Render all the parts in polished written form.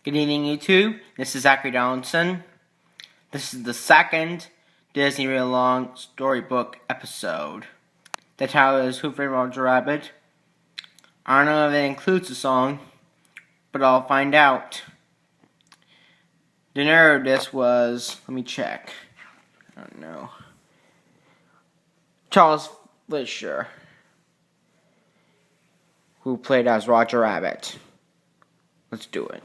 Good evening, YouTube. This is Zachary Donaldson. This is the second Disney Real Long Storybook episode. The title is Who Framed Roger Rabbit. I don't know if it includes a song, but I'll find out. The narrator of this was, let me check. I don't know. Charles Fleischer, who played as Roger Rabbit. Let's do it.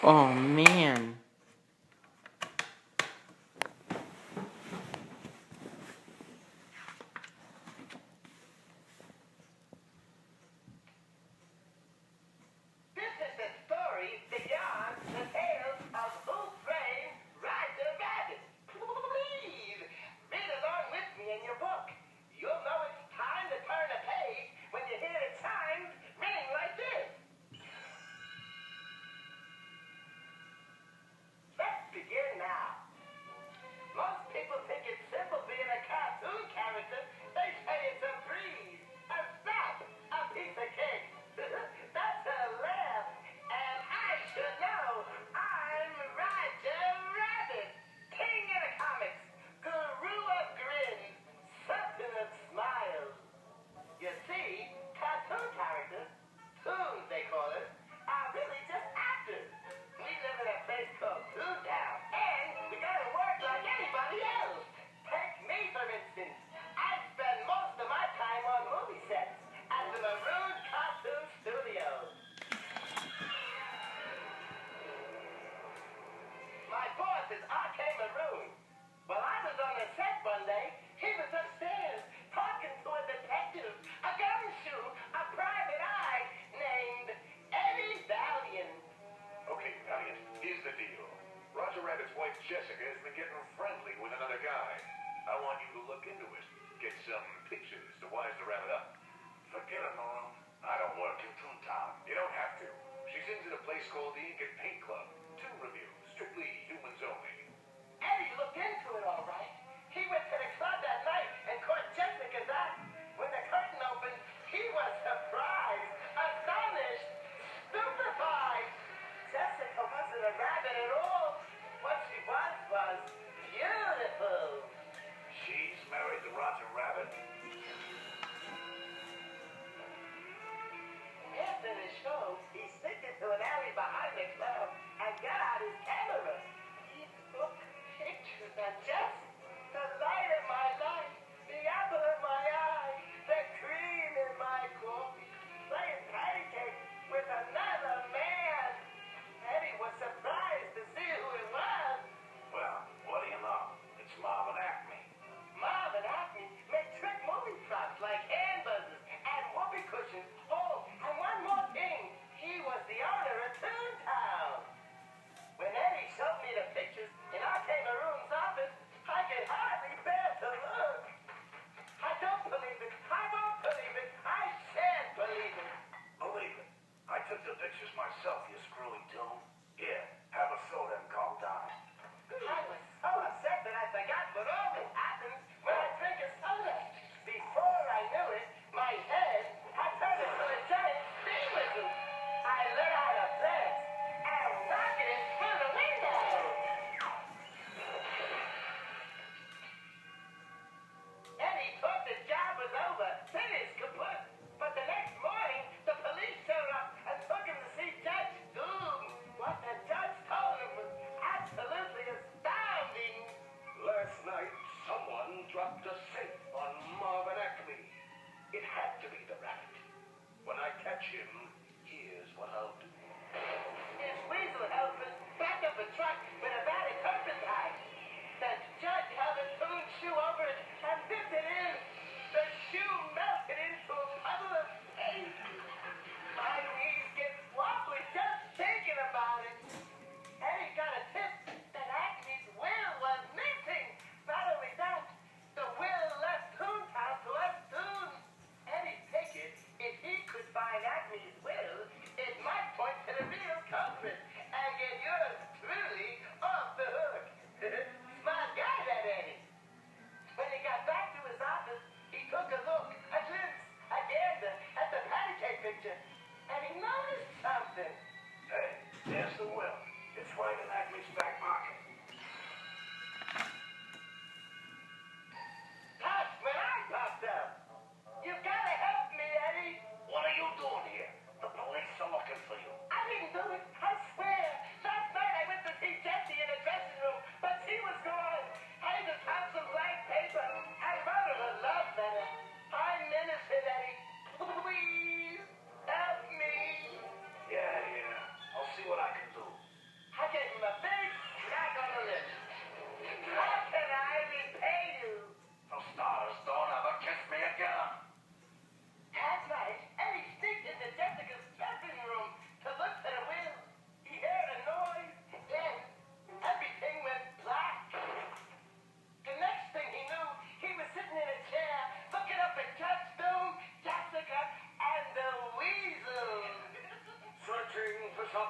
Oh, man. This is the story, the yarn, the tales of Who Framed Roger Rabbit. Please, read along with me in your book. You'll know it's time to turn a page when you hear the chimes ring like this. Let's begin now. Most people think it's simple being a cartoon character. They say it's a breeze, a stop, a piece of cake. That's a laugh. And I should know. I'm Roger Rabbit, king of the comics, guru of grins, sultan of smiles. You see, cartoon characters, toons they call it, are really just actors. We live in a place called Toontown, and we gotta work like anybody else. Take me, for instance. I spend most of my time on movie sets at the Maroon Cartoon Studios. My boss is R.K. Maroon. While I was on the set one day, he was upstairs talking to a detective, a gumshoe, a private eye named Eddie Valiant. Okay, Valiant, here's the deal. Roger Rabbit's wife Jessica has been getting friendly with another guy. I want you to look into it. Get some pictures to wise the rabbit up. Forget it, Mom. I don't work in Toontown. You don't have to. She sings at a place called the Ink and Paint Club. Toon reviews, strictly humans only. Eddie looked into it all right. He went to the club that night and caught Jessica's eye. When the curtain opened, he was surprised, astonished, stupefied. Jessica wasn't a rabbit at all. What she was beautiful. She's married to Roger Rabbit. After the show, he's sticking to an alley behind the club.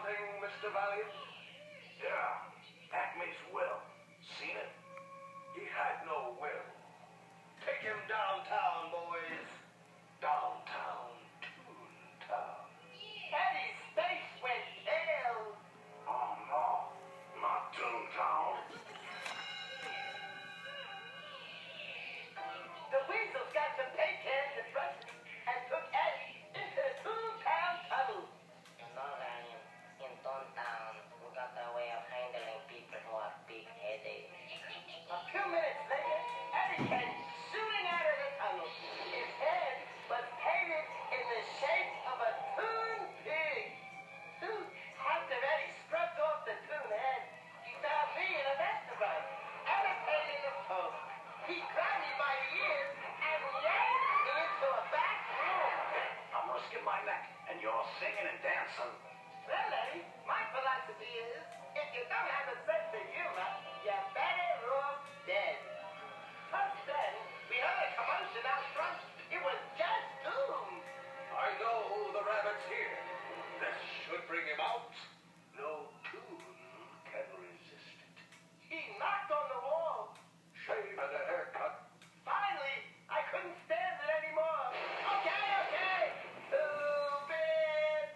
something, Mr. Valiant? Yeah, Acme's will. Seen it? He had no will. Take him downtown, boys. Downtown, Toontown. Eddie's face went pale. Oh no, not Toontown. The weasels got some paint cans and brushes and took Eddie into the Toontown tunnel. No, Valiant. In Toontown, we got a way of handling people who have big headaches. A few minutes later, Eddie came shooting out of the tunnel. His head was painted in the shape of a toon pig. Soon after Eddie scrubbed off the toon head, he found me in a restaurant and a painting of toast. He grabbed me by the ears and yanked me into a back room. I'm risking my neck, and you're singing and dancing. Well, Eddie, my philosophy is, if you don't have a sense of humor, you're better off dead. Just then, we heard a commotion out front. It was just Doom. I know the rabbit's here. This should bring him out. No tune can resist it. He knocked on the wall. Shave and a haircut. Finally, I couldn't stand it anymore. Okay. Stupid.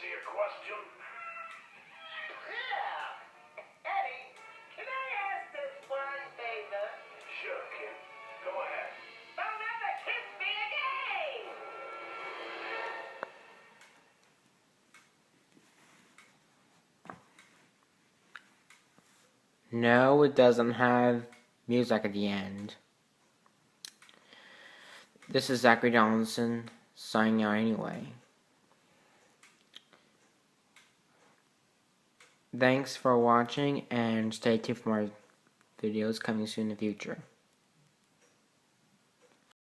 answer your question? Yeah. Eddie, can I ask this one favor? Sure, kid. Go ahead. Don't ever kiss me again! No, it doesn't have music at the end. This is Zachary Donaldson signing out anyway. Thanks for watching and stay tuned for more videos coming soon in the future.